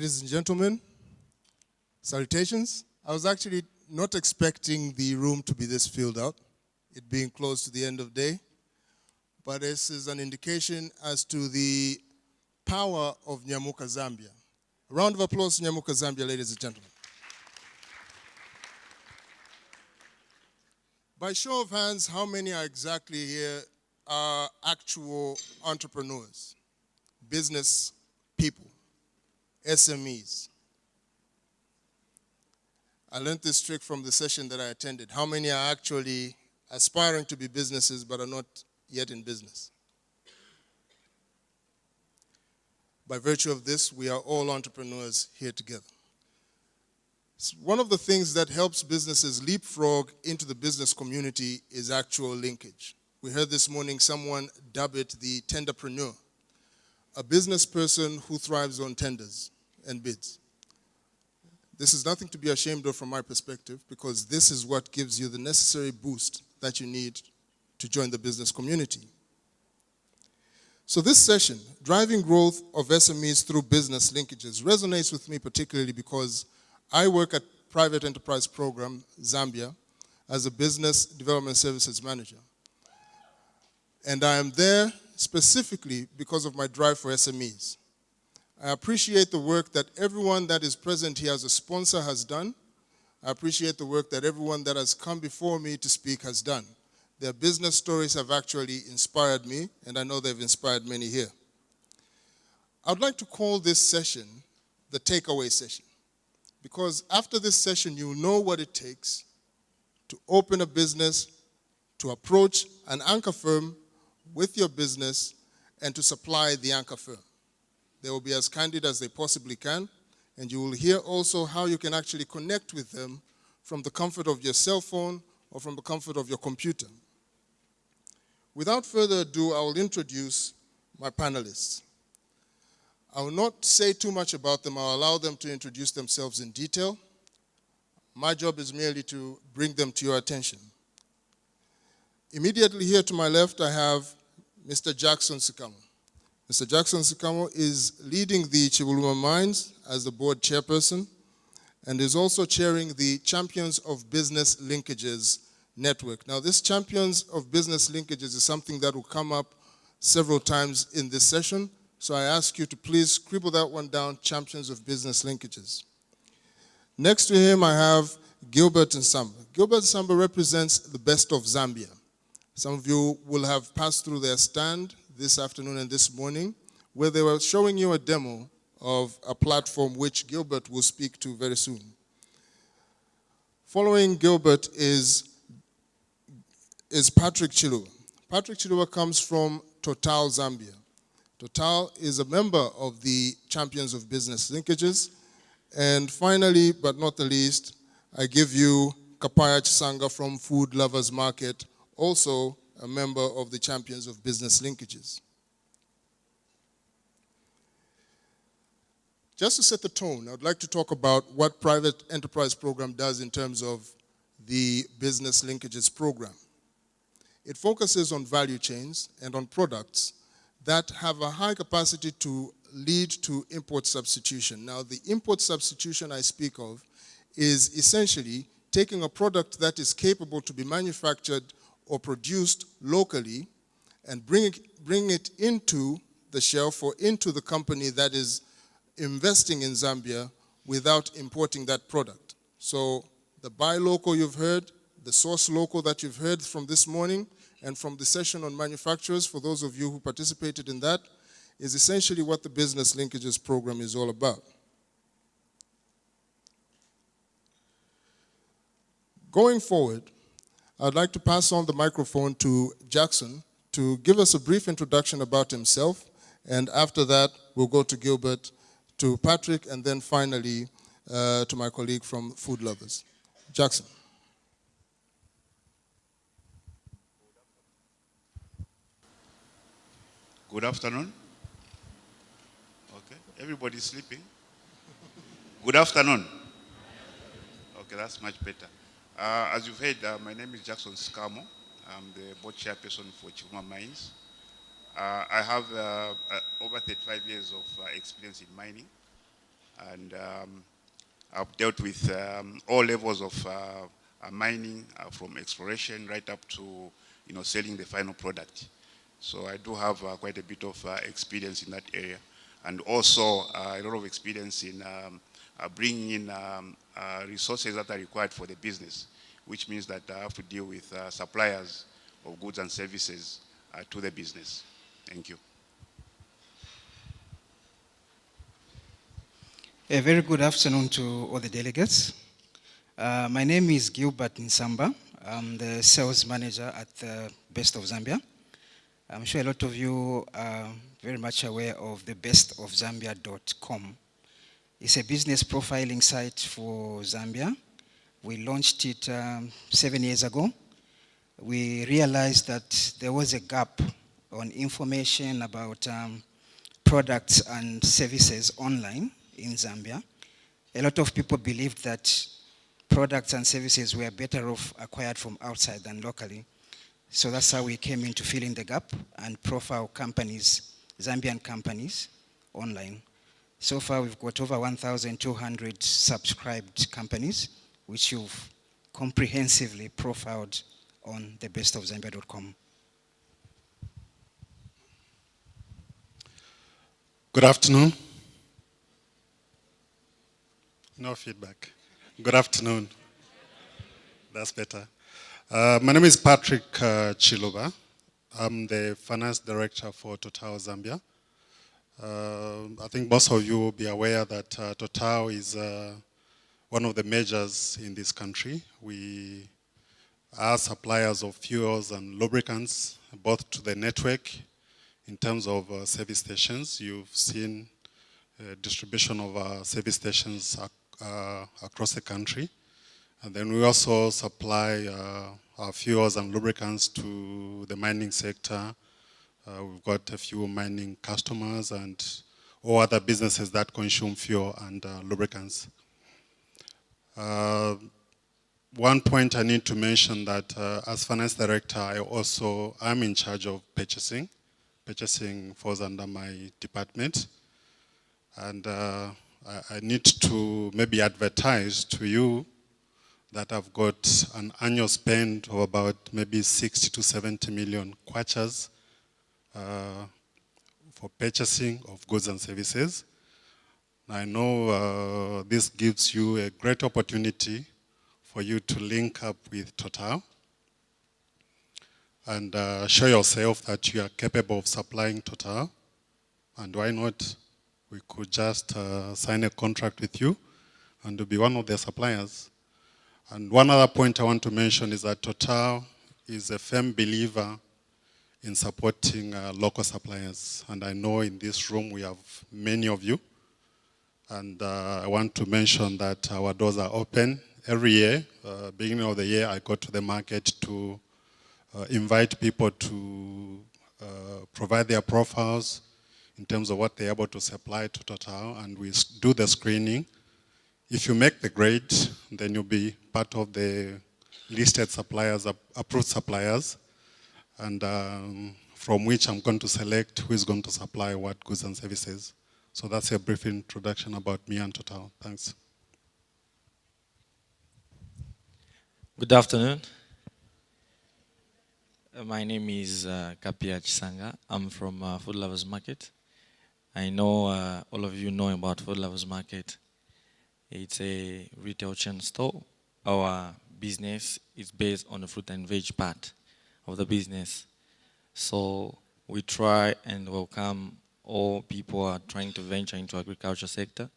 Ladies and gentlemen, salutations. I was actually not expecting the room to be this filled out, it being close to the end of day, but this is an indication as to the power of Nyamuka, Zambia. A round of applause to Nyamuka, Zambia, ladies and gentlemen. By show of hands, how many are exactly here are actual entrepreneurs, business people, SMEs? I learned this trick from the session that I attended. How many are actually aspiring to be businesses but are not yet in business? By virtue of this, we are all entrepreneurs here together. One of the things that helps businesses leapfrog into the business community is actual linkage. We heard this morning someone dub it the tenderpreneur, a business person who thrives on tenders and bids. This is nothing to be ashamed of from my perspective, because this is what gives you the necessary boost that you need to join the business community. So this session, Driving Growth of SMEs Through Business Linkages, resonates with me particularly because I work at Private Enterprise Program, Zambia, as a Business Development Services Manager. And I am there specifically because of my drive for SMEs. I appreciate the work that everyone that is present here as a sponsor has done. I appreciate the work that everyone that has come before me to speak has done. Their business stories have actually inspired me, and I know they've inspired many here. I'd like to call this session the takeaway session, because after this session, you'll know what it takes to open a business, to approach an anchor firm with your business, and to supply the anchor firm. They will be as candid as they possibly can, and you will hear also how you can actually connect with them from the comfort of your cell phone or from the comfort of your computer. Without further ado, I will introduce my panelists. I will not say too much about them. I'll allow them to introduce themselves in detail. My job is merely to bring them to your attention. Immediately here to my left, I have Mr. Jackson Sikamo. Mr. Jackson Sikamo is leading the Chibuluma Mines as the board chairperson and is also chairing the Champions of Business Linkages network. Now, this Champions of Business Linkages is something that will come up several times in this session. So I ask you to please scribble that one down, Champions of Business Linkages. Next to him, I have Gilbert Nsamba. Gilbert Nsamba represents the Best of Zambia. Some of you will have passed through their stand this afternoon and this morning, where they were showing you a demo of a platform which Gilbert will speak to very soon. Following Gilbert is Patrick Chiluba. Patrick Chiluba comes from Total Zambia. Total is a member of the Champions of Business Linkages. And finally, but not the least, I give you Kapaya Chisanga from Food Lovers Market, also a member of the Champions of Business Linkages. Just to set the tone, I'd like to talk about what Private Enterprise Program does in terms of the Business Linkages program. It focuses on value chains and on products that have a high capacity to lead to import substitution. Now, the import substitution I speak of is essentially taking a product that is capable to be manufactured or produced locally and bring it into the shelf or into the company that is investing in Zambia without importing that product. So the buy local you've heard, the source local that you've heard from this morning, and from the session on manufacturers, for those of you who participated in that, is essentially what the Business Linkages program is all about. Going forward, I'd like to pass on the microphone to Jackson to give us a brief introduction about himself, and after that, we'll go to Gilbert, to Patrick, and then finally to my colleague from Food Lovers. Jackson. Good afternoon. Okay, everybody's sleeping. Good afternoon. Okay, that's much better. As you've heard, my name is Jackson Sikamo. I'm the board chairperson for Chibuluma Mines. I have over 35 years of experience in mining. And I've dealt with all levels of mining, from exploration right up to selling the final product. So I do have quite a bit of experience in that area, and also a lot of experience in bringing in resources that are required for the business, which means that I have to deal with suppliers of goods and services to the business. Thank you. A very good afternoon to all the delegates. My name is Gilbert Nsamba. I'm the sales manager at the Best of Zambia. I'm sure a lot of you are very much aware of the bestofzambia.com. It's a business profiling site for Zambia. We launched it 7 years ago. We realized that there was a gap on information about products and services online in Zambia. A lot of people believed that products and services were better off acquired from outside than locally. So that's how we came in to fill in the gap and profile companies, Zambian companies, online. So far, we've got over 1,200 subscribed companies, which you've comprehensively profiled on the bestofzambia.com. Good afternoon. No feedback. Good afternoon. That's better. My name is Patrick Chiluba. I'm the finance director for Total Zambia. I think most of you will be aware that Total is one of the majors in this country. We are suppliers of fuels and lubricants, both to the network in terms of service stations. You've seen distribution of service stations across the country. And then we also supply our fuels and lubricants to the mining sector. We've got a few mining customers and all other businesses that consume fuel and lubricants. One point I need to mention that as finance director, I'm in charge of purchasing. Purchasing falls under my department. And I need to maybe advertise to you that I've got an annual spend of about maybe 60 to 70 million kwachas for purchasing of goods and services. I know this gives you a great opportunity for you to link up with Total and show yourself that you are capable of supplying Total. And why not? We could just sign a contract with you and to be one of their suppliers. And one other point I want to mention is that Total is a firm believer in supporting local suppliers. And I know in this room we have many of you. And I want to mention that our doors are open every year. Beginning of the year, I go to the market to invite people to provide their profiles in terms of what they're able to supply to Total, and we do the screening. If you make the grade, then you'll be part of the listed suppliers, approved suppliers, and from which I'm going to select who is going to supply what goods and services. So that's a brief introduction about me and Total. Thanks. Good afternoon. My name is Kapia Chisanga. I'm from Food Lovers Market. I know all of you know about Food Lovers Market. It's a retail chain store. Our business is based on the fruit and veg part of the business. So we try and welcome all people who are trying to venture into agriculture sector.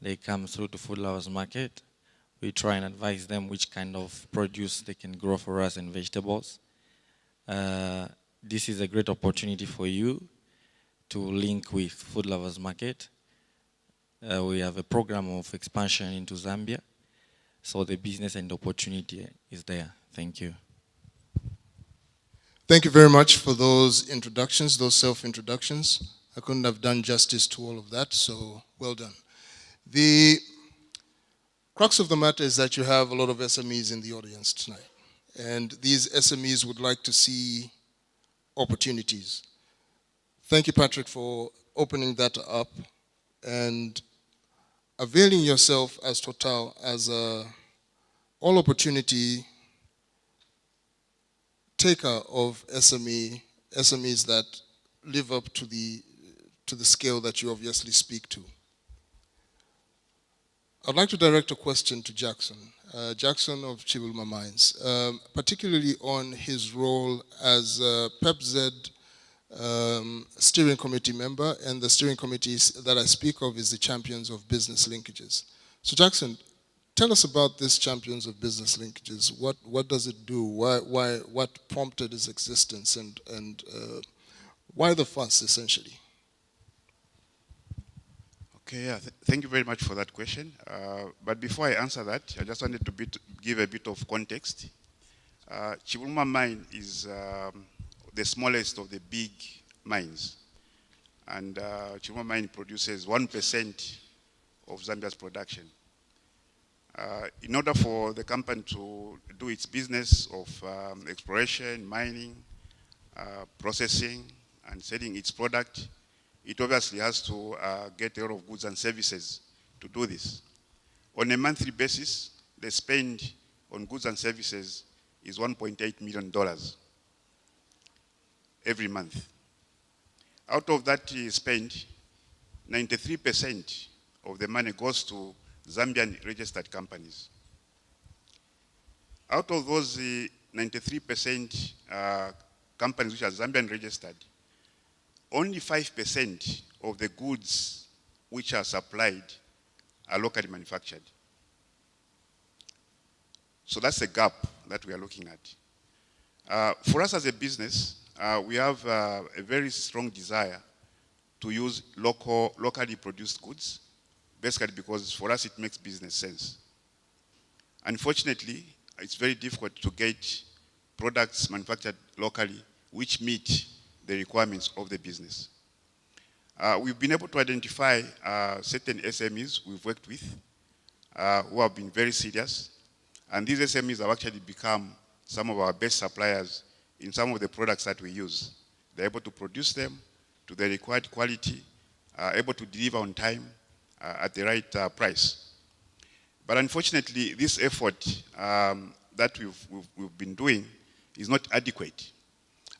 They come through to Food Lovers Market. We try and advise them which kind of produce they can grow for us and vegetables. This is a great opportunity for you to link with Food Lovers Market. We have a program of expansion into Zambia, so the business and opportunity is there. Thank you. Thank you very much for those introductions, those self-introductions. I couldn't have done justice to all of that, so well done. The crux of the matter is that you have a lot of SMEs in the audience tonight, and these SMEs would like to see opportunities. Thank you, Patrick, for opening that up. And availing yourself as Total as a all-opportunity taker of SMEs that live up to the scale that you obviously speak to. I'd like to direct a question to Jackson. Jackson of Chibulma Mines, particularly on his role as PEPZ steering committee member, and the steering committees that I speak of is the Champions of Business Linkages. So Jackson, tell us about this Champions of Business Linkages. What does it do? What prompted its existence, and why the fuss, essentially? Okay, yeah, thank you very much for that question. But before I answer that, I just wanted to give a bit of context. Chibulma mine is the smallest of the big mines. And Chibulma mine produces 1% of Zambia's production. In order for the company to do its business of exploration, mining, processing, and selling its product, it obviously has to get a lot of goods and services to do this. On a monthly basis, the spend on goods and services is $1.8 million every month. Out of that spend, 93% of the money goes to Zambian registered companies. Out of those 93% companies which are Zambian registered, only 5% of the goods which are supplied are locally manufactured. So that's the gap that we are looking at. For us as a business, we have a very strong desire to use locally produced goods, basically because for us it makes business sense. Unfortunately, it's very difficult to get products manufactured locally which meet the requirements of the business. We've been able to identify certain SMEs we've worked with who have been very serious, and these SMEs have actually become some of our best suppliers in some of the products that we use. They're able to produce them to the required quality, able to deliver on time at the right price. But unfortunately, this effort that we've been doing is not adequate.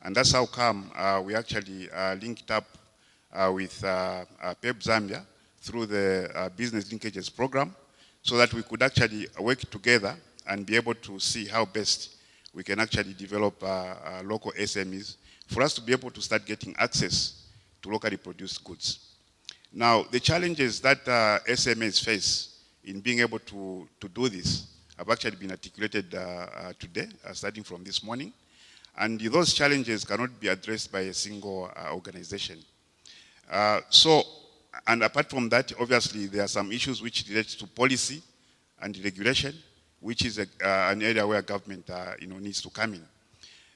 And that's how come we actually linked up with PEP Zambia through the Business Linkages program so that we could actually work together and be able to see how best we can actually develop local SMEs for us to be able to start getting access to locally produced goods. Now, the challenges that SMEs face in being able to do this have actually been articulated today, starting from this morning. And those challenges cannot be addressed by a single organization. And apart from that, obviously, there are some issues which relate to policy and regulation, which is an area where government needs to come in.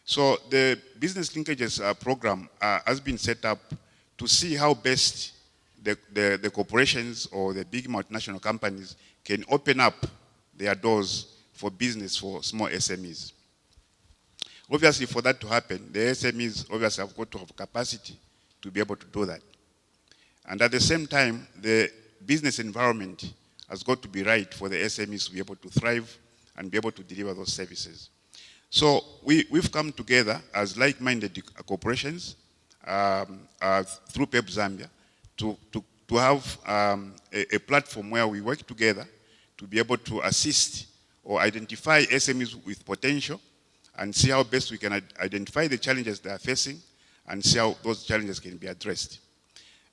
So the Business Linkages program has been set up to see how best the corporations or the big multinational companies can open up their doors for business for small SMEs. Obviously, for that to happen, the SMEs obviously have got to have capacity to be able to do that. And at the same time, the business environment has got to be right for the SMEs to be able to thrive and be able to deliver those services. So we've come together as like-minded corporations through PEP Zambia to have a platform where we work together to be able to assist or identify SMEs with potential and see how best we can identify the challenges they are facing and see how those challenges can be addressed.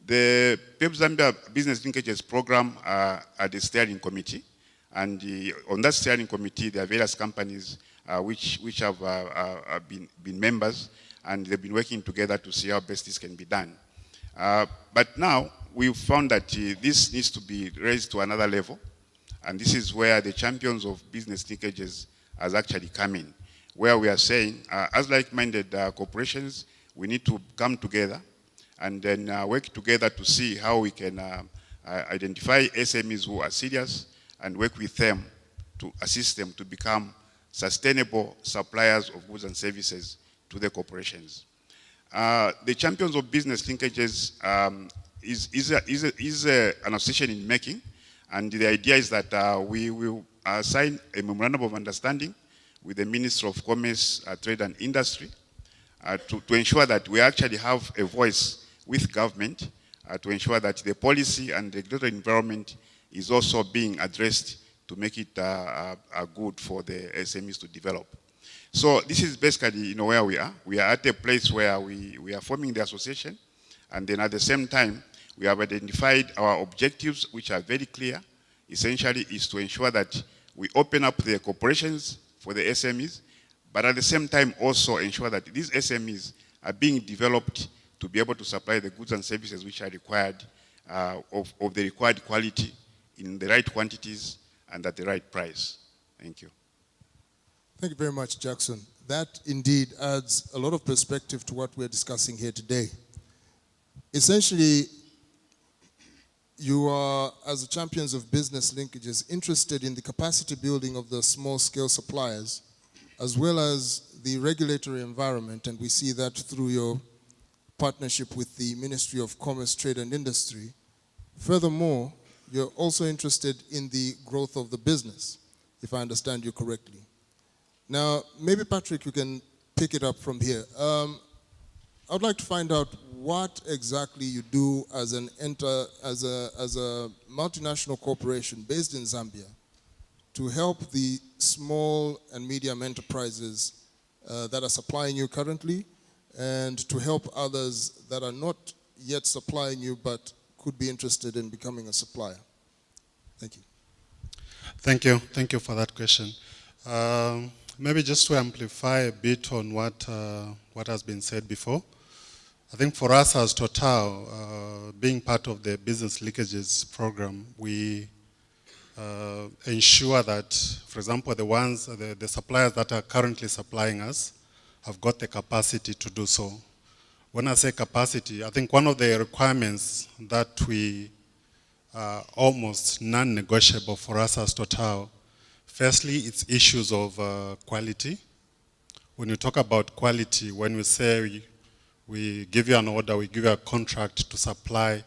The PEP Zambia Business Linkages program are the steering committee, and on that steering committee there are various companies which have been members, and they've been working together to see how best this can be done. But now we've found that this needs to be raised to another level, and this is where the Champions of Business Linkages has actually come in, where we are saying, as like-minded corporations, we need to come together and then work together to see how we can identify SMEs who are serious and work with them to assist them to become sustainable suppliers of goods and services to the corporations. The Champions of Business Linkages is an association in making, And the idea is that we will sign a memorandum of understanding with the Ministry of Commerce, Trade and Industry to ensure that we actually have a voice with government to ensure that the policy and regulatory environment is also being addressed to make it good for the SMEs to develop. So this is basically where we are. We are at a place where we are forming the association, and then at the same time, we have identified our objectives, which are very clear. Essentially, is to ensure that we open up the corporations for the SMEs, but at the same time also ensure that these SMEs are being developed to be able to supply the goods and services which are required of the required quality in the right quantities and at the right price. Thank you. Thank you very much, Jackson. That indeed adds a lot of perspective to what we're discussing here today. Essentially, you are, as the champions of business linkages, interested in the capacity building of the small-scale suppliers, as well as the regulatory environment, and we see that through your partnership with the Ministry of Commerce, Trade and Industry. Furthermore, you're also interested in the growth of the business, if I understand you correctly. Now, maybe Patrick, you can pick it up from here. I'd like to find out what exactly you do as a multinational corporation based in Zambia to help the small and medium enterprises that are supplying you currently, and to help others that are not yet supplying you but could be interested in becoming a supplier. Thank you. Thank you. Thank you for that question. Maybe just to amplify a bit on what has been said before. I think for us as Total, being part of the business linkages program, we ensure that, for example, the suppliers that are currently supplying us have got the capacity to do so. When I say capacity, I think one of the requirements that we are almost non-negotiable for us as Total, firstly, it's issues of quality. When you talk about quality, when we say we give you an order, we give you a contract to supply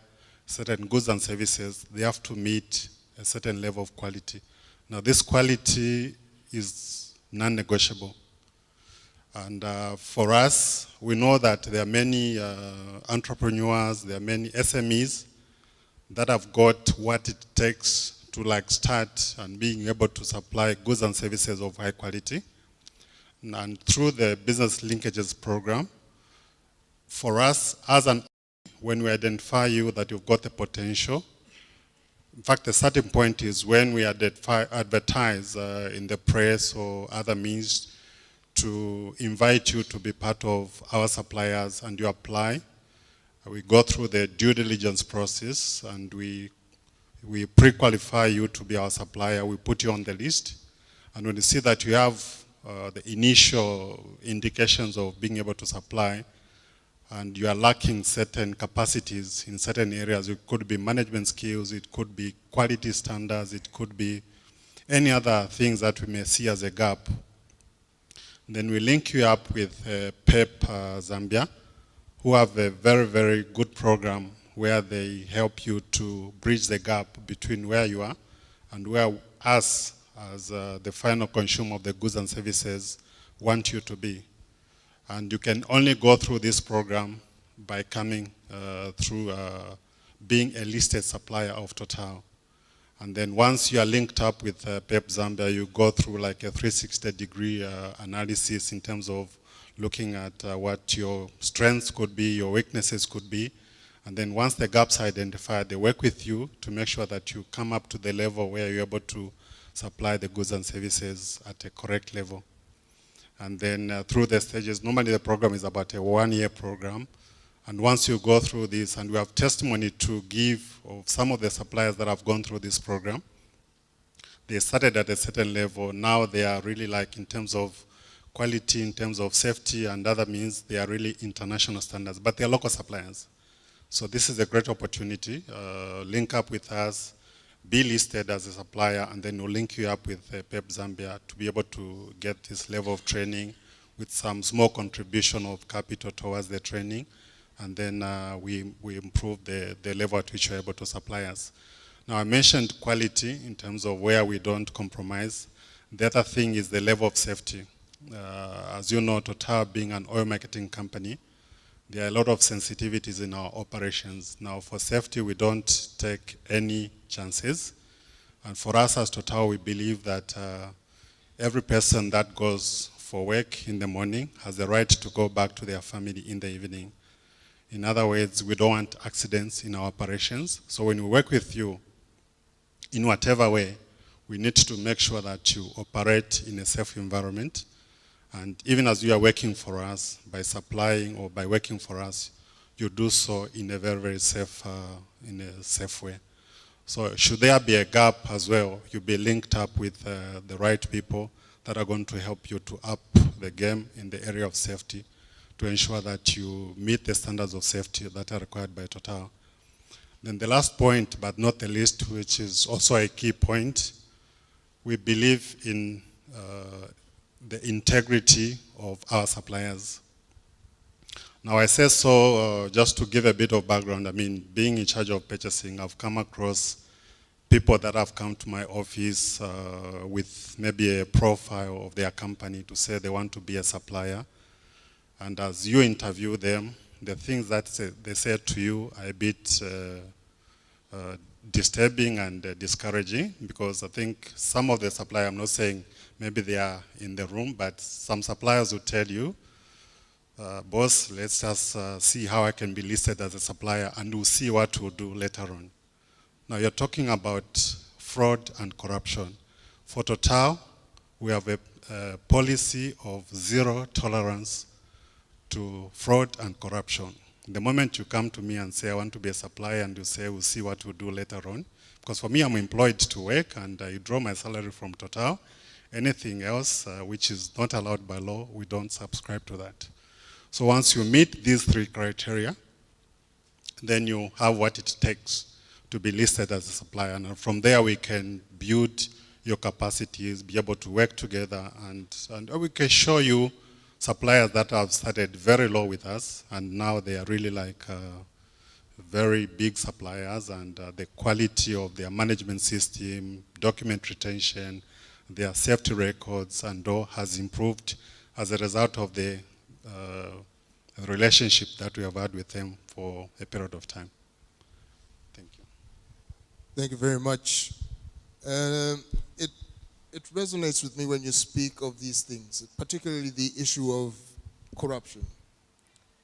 certain goods and services, they have to meet a certain level of quality. Now, this quality is non-negotiable. And for us, we know that there are many entrepreneurs, there are many SMEs that have got what it takes to start and being able to supply goods and services of high quality. And through the business linkages program, for us when we identify you that you've got the potential, in fact, the starting point is when we advertise in the press or other means to invite you to be part of our suppliers, and you apply. We go through the due diligence process, and we pre-qualify you to be our supplier. We put you on the list, and when you see that you have the initial indications of being able to supply, and you are lacking certain capacities in certain areas, it could be management skills, it could be quality standards, it could be any other things that we may see as a gap, then we link you up with PEP Zambia, who have a very, very good program where they help you to bridge the gap between where you are and where us, as the final consumer of the goods and services, want you to be. And you can only go through this program by coming through being a listed supplier of Total. And then once you are linked up with PEP Zambia, you go through like a 360-degree analysis in terms of looking at what your strengths could be, your weaknesses could be. And then once the gaps are identified, they work with you to make sure that you come up to the level where you're able to supply the goods and services at a correct level. And then through the stages, normally the program is about a one-year program. And once you go through this, and we have testimony to give of some of the suppliers that have gone through this program, they started at a certain level. Now they are really in terms of quality, in terms of safety and other means, they are really international standards, but they are local suppliers. So this is a great opportunity. Link up with us, be listed as a supplier, and then we'll link you up with PEP Zambia to be able to get this level of training with some small contribution of capital towards the training. And then we improve the level at which you're able to supply us. Now, I mentioned quality in terms of where we don't compromise. The other thing is the level of safety. As you know, Total being an oil marketing company, there are a lot of sensitivities in our operations. Now, for safety, we don't take any chances. And for us as Total, we believe that every person that goes for work in the morning has the right to go back to their family in the evening. In other words, we don't want accidents in our operations. So when we work with you, in whatever way, we need to make sure that you operate in a safe environment. And even as you are working for us, by supplying or by working for us, you do so in a very, very safe, way. So should there be a gap as well, you'll be linked up with the right people that are going to help you to up the game in the area of safety to ensure that you meet the standards of safety that are required by Total. Then the last point, but not the least, which is also a key point, we believe in the integrity of our suppliers. Now I say so just to give a bit of background. I mean, being in charge of purchasing, I've come across people that have come to my office with maybe a profile of their company to say they want to be a supplier. And as you interview them, the things that they say to you are a bit disturbing and discouraging, because I think some of the suppliers, I'm not saying maybe they are in the room, but some suppliers will tell you, boss, let's just see how I can be listed as a supplier and we'll see what we'll do later on. Now you're talking about fraud and corruption. For Total, we have a policy of zero tolerance to fraud and corruption. The moment you come to me and say, I want to be a supplier, and you say, we'll see what we'll do later on, because for me, I'm employed to work and I draw my salary from Total. Anything else which is not allowed by law, we don't subscribe to that. So once you meet these three criteria, then you have what it takes to be listed as a supplier. And from there, we can build your capacities, be able to work together, and we can show you suppliers that have started very low with us, and now they are really like very big suppliers, and the quality of their management system, document retention, their safety records, and all has improved as a result of the relationship that we have had with them for a period of time. Thank you. Thank you very much. It resonates with me when you speak of these things, particularly the issue of corruption,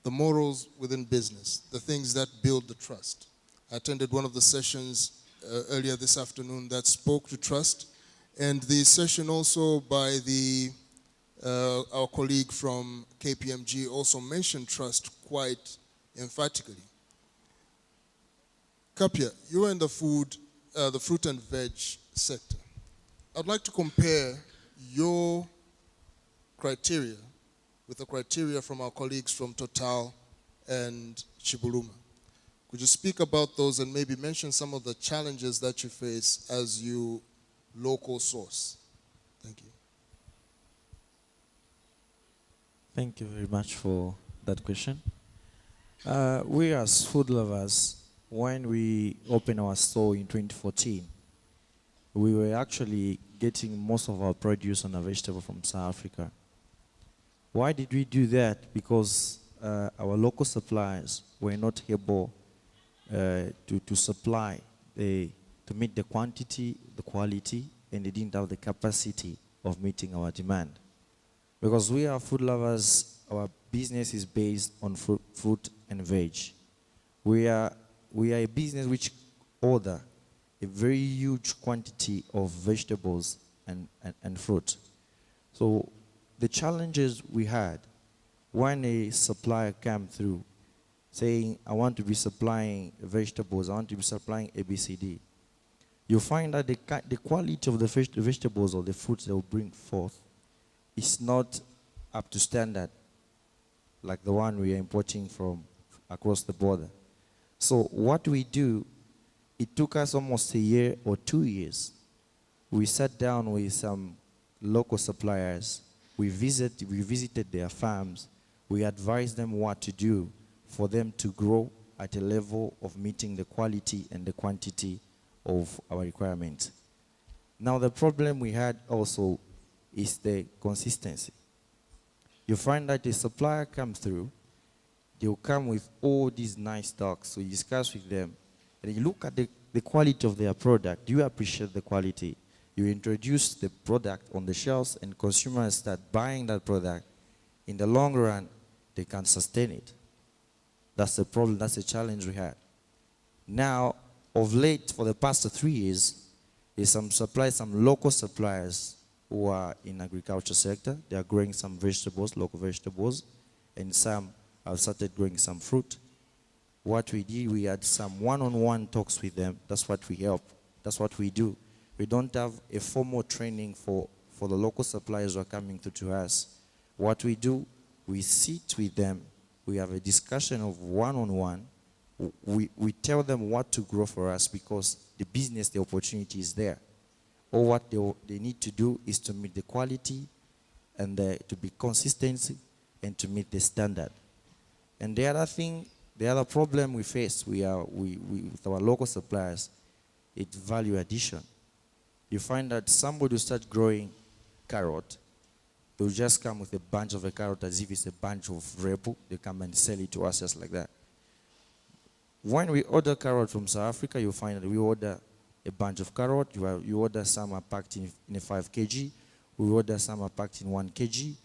the morals within business, the things that build the trust. I attended one of the sessions earlier this afternoon that spoke to trust, and the session also by our colleague from KPMG also mentioned trust quite emphatically. Kapia, you are in the fruit and veg sector. I'd like to compare your criteria with the criteria from our colleagues from Total and Chibuluma. Could you speak about those and maybe mention some of the challenges that you face as you local source? Thank you. Thank you very much for that question. We as food lovers, when we opened our store in 2014, we were actually getting most of our produce and our vegetable from South Africa. Why did we do that? Because our local suppliers were not able to supply, to meet the quantity, the quality, and they didn't have the capacity of meeting our demand. Because we are food lovers, our business is based on fruit and veg. We are a business which order a very huge quantity of vegetables and fruit. So the challenges we had when a supplier came through saying, I want to be supplying vegetables, I want to be supplying ABCD, you find that the quality of the vegetables or the fruits they will bring forth is not up to standard like the one we are importing from across the border. So what we do, it took us almost a year or 2 years. We sat down with some local suppliers. We visited their farms. We advised them what to do for them to grow at a level of meeting the quality and the quantity of our requirements. Now the problem we had also is the consistency. You find that the supplier comes through, they'll come with all these nice talks, so you discuss with them, and you look at the quality of their product. Do you appreciate the quality? You introduce the product on the shelves and consumers start buying that product. In the long run, they can sustain it. That's the problem, that's the challenge we had. Now, of late, for the past 3 years, there's some local suppliers who are in agriculture sector. They are growing some vegetables, local vegetables, and some have started growing some fruit. What we did, we had some one-on-one talks with them. That's what we help. That's what we do. We don't have a formal training for the local suppliers who are coming to us. What we do, we sit with them. We have a discussion of one-on-one. We tell them what to grow for us because the business, the opportunity is there. Or what they need to do is to meet the quality and to be consistent and to meet the standard. And the other thing, the other problem we face with our local suppliers, it's value addition. You find that somebody will start growing carrot, they'll just come with a bunch of a carrot as if it's a bunch of repo. They come and sell it to us just like that. When we order carrot from South Africa, you find that we order a bunch of carrot. You order some are packed in a 5 kg. We order some are packed in 1 kg.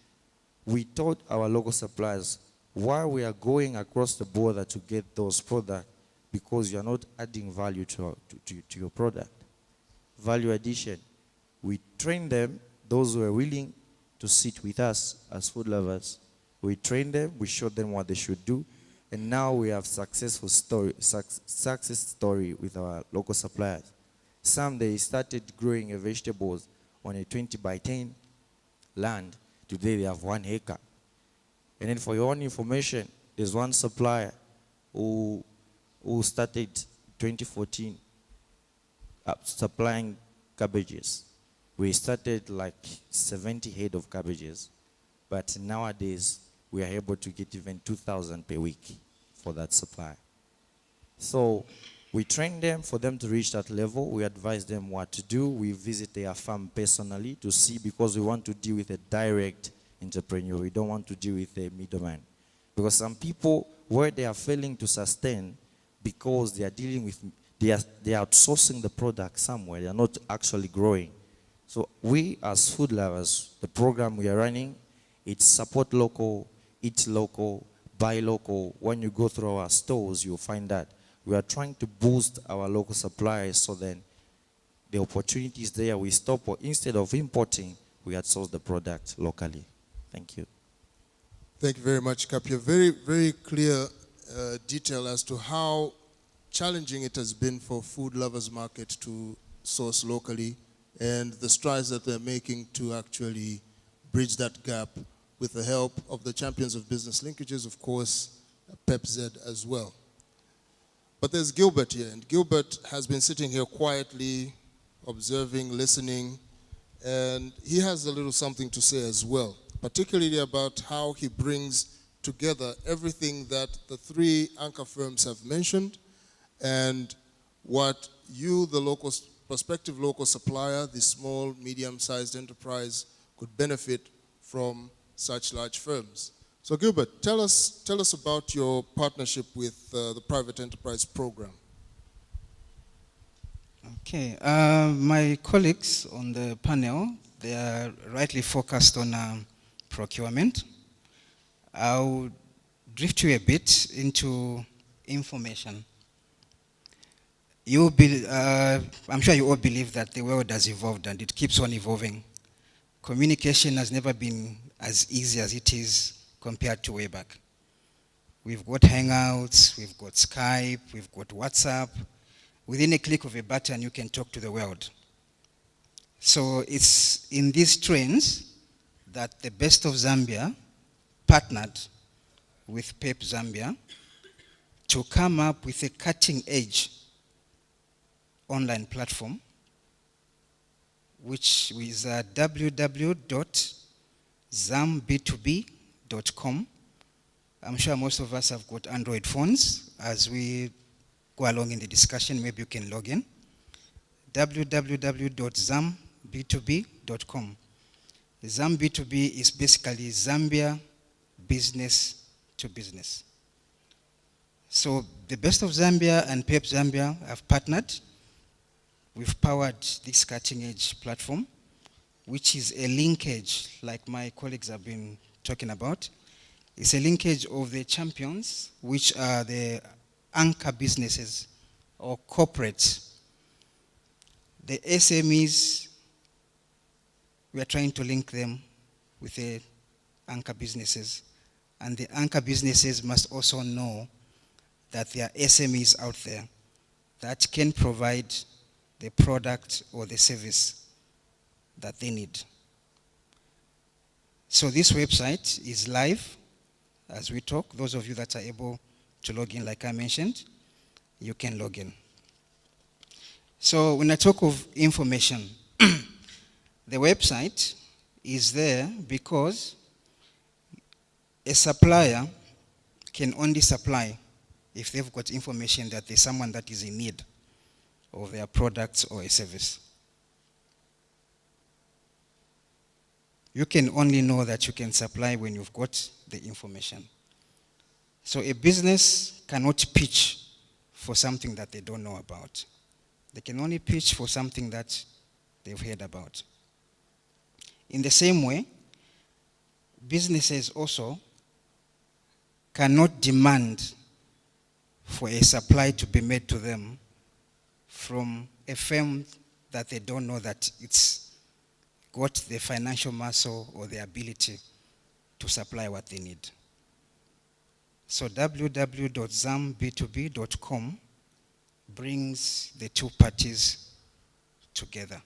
We taught our local suppliers why we are going across the border to get those products, because you are not adding value to your product. Value addition. We train them, those who are willing to sit with us as food lovers. We train them, we show them what they should do, and now we have success story with our local suppliers. Some, they started growing vegetables on a 20 by 10 land. Today they have 1 acre. And then for your own information, there's one supplier who started 2014 supplying cabbages. We started like 70 head of cabbages, but nowadays we are able to get even 2,000 per week for that supply. So we train them for them to reach that level. We advise them what to do. We visit their farm personally to see, because we want to deal with a direct entrepreneur. We don't want to deal with a middleman. Because some people, where they are failing to sustain, because they are dealing with, they are outsourcing the product somewhere. They are not actually growing. So we as food lovers, the program we are running, it's support local, eat local, buy local. When you go through our stores, you'll find that we are trying to boost our local suppliers, so then the opportunities there, we stop, or instead of importing, we outsource the product locally. Thank you. Thank you very much, Kapia. Very, very clear detail as to how challenging it has been for Food Lovers Market to source locally, and the strides that they're making to actually bridge that gap with the help of the Champions of Business Linkages, of course, PEPZ as well. But there's Gilbert here, and Gilbert has been sitting here quietly, observing, listening, and he has a little something to say as well, particularly about how he brings together everything that the 3 anchor firms have mentioned, and what you, the prospective local supplier, the small, medium-sized enterprise, could benefit from such large firms. So Gilbert, tell us about your partnership with the Private Enterprise Program. Okay, my colleagues on the panel, they are rightly focused on procurement. I'll drift you a bit into information. I'm sure you all believe that the world has evolved and it keeps on evolving. Communication has never been as easy as it is compared to way back. We've got Hangouts, we've got Skype, we've got WhatsApp. Within a click of a button, you can talk to the world. So it's in these trends that the Best of Zambia partnered with PEP Zambia to come up with a cutting-edge online platform, which is www.zambb2b.com. I'm sure most of us have got Android phones. As we go along in the discussion, maybe you can log in. www.zamb2b.com. ZAMB2B is basically Zambia business to business. So the Best of Zambia and PEP Zambia have partnered. We've powered this cutting edge platform, which is a linkage, like my colleagues have been talking about. It's a linkage of the champions, which are the anchor businesses or corporates. The SMEs, we are trying to link them with the anchor businesses. And the anchor businesses must also know that there are SMEs out there that can provide the product or the service that they need. So this website is live as we talk. Those of you that are able to log in, like I mentioned, you can log in. So when I talk of information, the website is there because a supplier can only supply if they've got information that there's someone that is in need of their products or a service. You can only know that you can supply when you've got the information. So a business cannot pitch for something that they don't know about. They can only pitch for something that they've heard about. In the same way, businesses also cannot demand for a supply to be made to them from a firm that they don't know that it's got the financial muscle or the ability to supply what they need. So www.zamb2b.com brings the two parties together.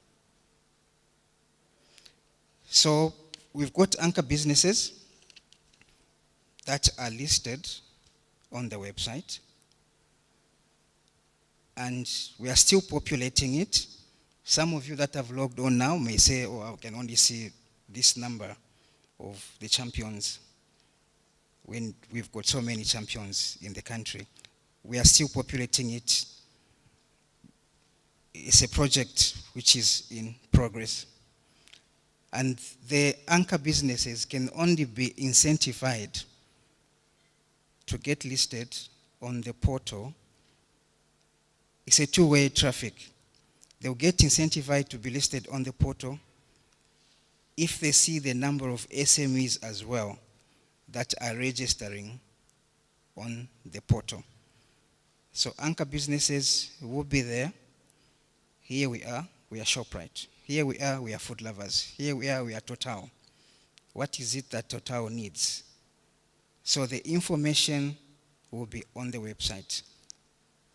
So we've got anchor businesses that are listed on the website, and we are still populating it. Some of you that have logged on now may say, oh, I can only see this number of the champions when we've got so many champions in the country. We are still populating it. It's a project which is in progress. And the anchor businesses can only be incentivized to get listed on the portal. It's a two-way traffic. They'll get incentivized to be listed on the portal if they see the number of SMEs as well that are registering on the portal. So anchor businesses will be there. Here we are ShopRite. Here we are Food Lovers. Here we are Total. What is it that Total needs? So the information will be on the website.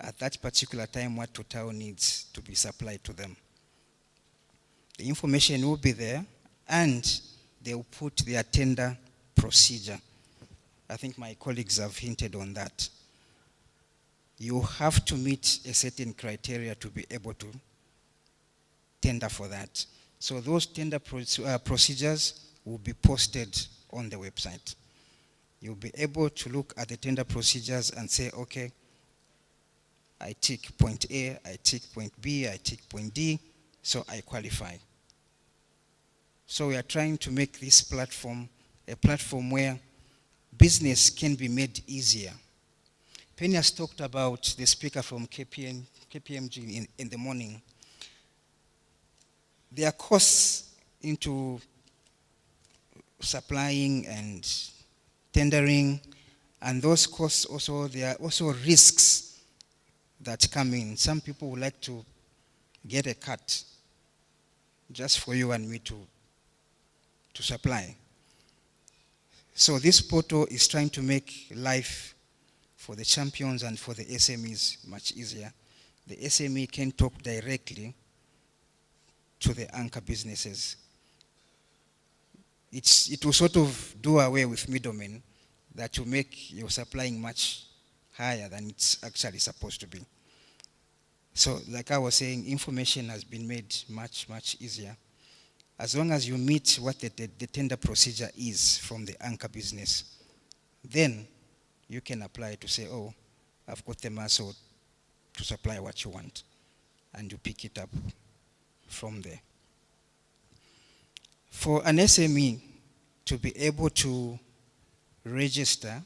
At that particular time, what Total needs to be supplied to them. The information will be there, and they will put their tender procedure. I think my colleagues have hinted on that. You have to meet a certain criteria to be able to tender for that. So those tender procedures will be posted on the website. You'll be able to look at the tender procedures and say, okay, I tick point A, I tick point B, I tick point D, so I qualify. So we are trying to make this platform a platform where business can be made easier. Penny has talked about the speaker from KPMG in the morning. There are costs into supplying and tendering, and those costs also, there are also risks that come in. Some people would like to get a cut just for you and me to supply. So this portal is trying to make life for the champions and for the SMEs much easier. The SME can talk directly to the anchor businesses. It will sort of do away with middlemen that will make your supplying much higher than it's actually supposed to be. So like I was saying, information has been made much, much easier. As long as you meet what the tender procedure is from the anchor business, then you can apply to say, oh, I've got the muscle to supply what you want, and you pick it up from there. For an SME to be able to register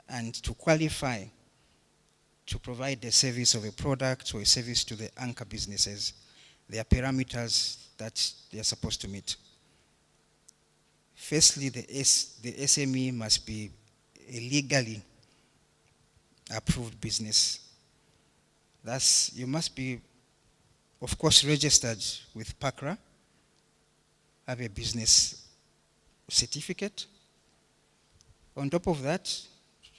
and to qualify to provide the service of a product or a service to the anchor businesses, there are parameters that they are supposed to meet. Firstly, the SME must be a legally approved business. Thus, you must be, of course, registered with PACRA, have a business certificate. On top of that,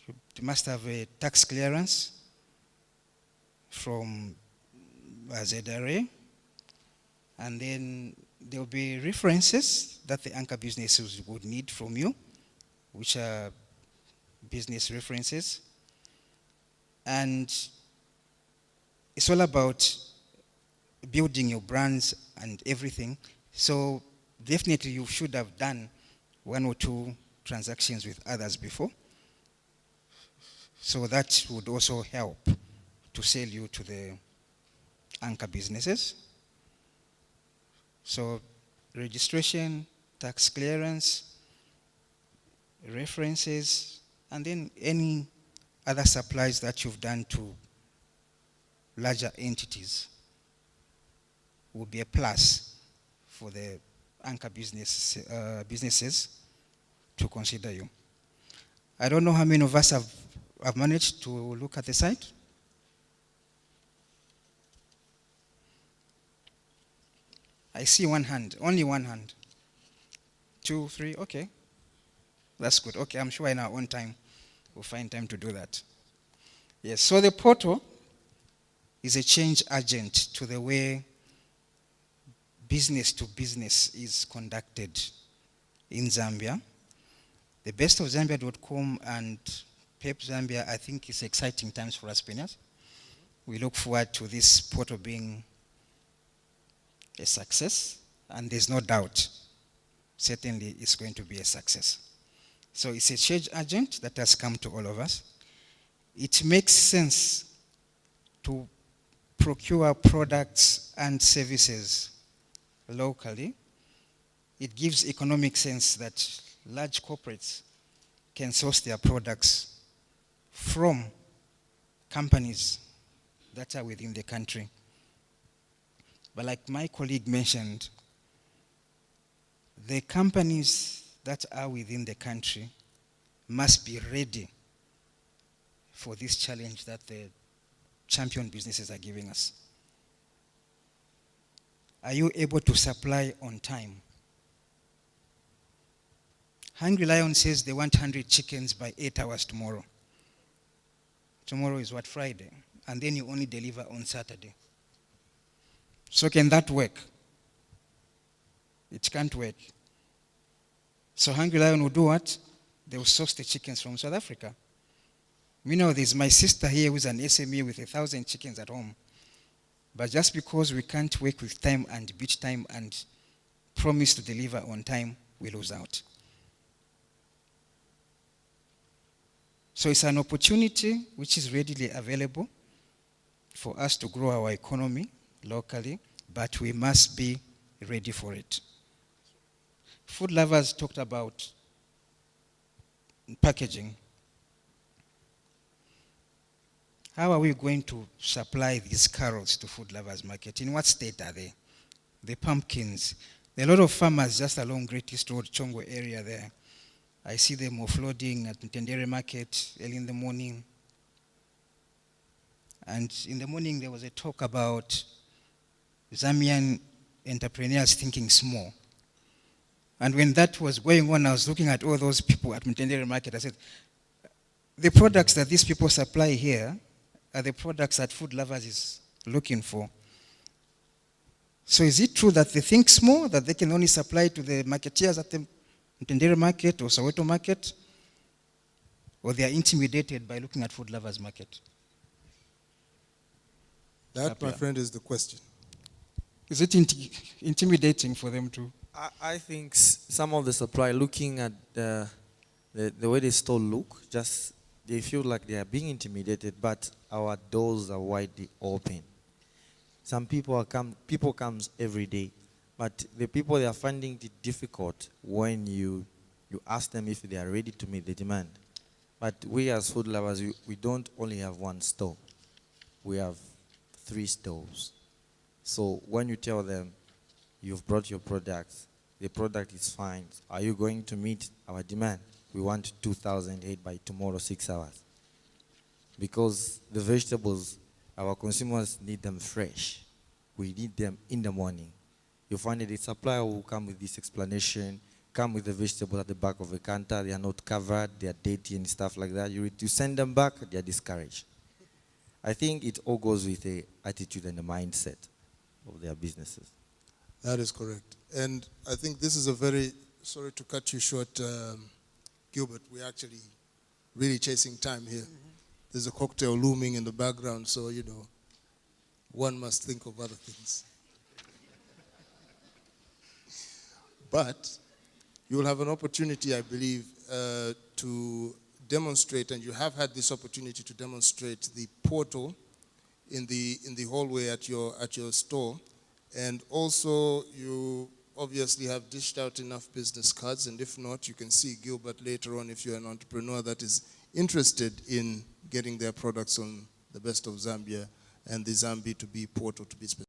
you must have a tax clearance from ZRA, and then there will be references that the anchor businesses would need from you, which are business references. And it's all about building your brands and everything. So definitely you should have done 1 or 2 transactions with others before. So that would also help to sell you to the anchor businesses. So registration, tax clearance, references, and then any other supplies that you've done to larger entities will be a plus for the anchor businesses to consider you. I don't know how many of us have managed to look at the site. I see 1 hand, only 1 hand. 2, 3, okay. That's good. Okay, I'm sure in our own time we'll find time to do that. Yes, so the portal is a change agent to the way business to business is conducted in Zambia. The bestofzambia.com and PEP Zambia, I think it's exciting times for us Spaniards. We look forward to this portal being a success, and there's no doubt, certainly it's going to be a success. So it's a change agent that has come to all of us. It makes sense to procure products and services locally. It gives economic sense that large corporates can source their products from companies that are within the country. But like my colleague mentioned, the companies that are within the country must be ready for this challenge that the champion businesses are giving us. Are you able to supply on time? Hungry Lion says they want 100 chickens by 8 hours tomorrow. Tomorrow is what, Friday? And then you only deliver on Saturday. So can that work? It can't work. So Hungry Lion will do what? They will source the chickens from South Africa. You know, there's my sister here who's an SME with 1,000 chickens at home. But just because we can't work with time and beat time and promise to deliver on time, we lose out. So it's an opportunity which is readily available for us to grow our economy locally, but we must be ready for it. Food Lovers talked about packaging. How are we going to supply these carrots to Food Lovers Market? In what state are they? The pumpkins. There are a lot of farmers just along Great East Road, Chongo area there. I see them offloading at Ntendere Market early in the morning. And in the morning there was a talk about Zambian entrepreneurs thinking small. And when that was going on, I was looking at all those people at Ntendere Market. I said, the products that these people supply here are the products that Food Lovers is looking for. So is it true that they think small, that they can only supply to the marketeers at the Ntendere Market or Soweto Market? Or they are intimidated by looking at Food Lovers Market? That, my friend, is the question. Is it intimidating for them to? I think some of the supply, looking at the way the store look, just they feel like they are being intimidated, but our doors are widely open. Some people people comes every day, but the people, they are finding it difficult when you ask them if they are ready to meet the demand. But we as food lovers, we don't only have one store. We have 3 stores. So when you tell them, you've brought your products, the product is fine, are you going to meet our demand? We want 2,008 by tomorrow, 6 hours. Because the vegetables, our consumers need them fresh. We need them in the morning. You find that the supplier will come with this explanation, come with the vegetables at the back of the counter, they are not covered, they are dirty and stuff like that. You send them back, they are discouraged. I think it all goes with the attitude and the mindset of their businesses. That is correct. And I think this is a very, sorry to cut you short, Gilbert, we're actually really chasing time here. There's a cocktail looming in the background, so, you know, one must think of other things. But you will have an opportunity, I believe, to demonstrate, and you have had this opportunity to demonstrate the portal in the hallway at your store. And also, you obviously have dished out enough business cards, and if not, you can see Gilbert later on if you're an entrepreneur that is interested in getting their products on the Best of Zambia and the Zambi2B portal, to be specific.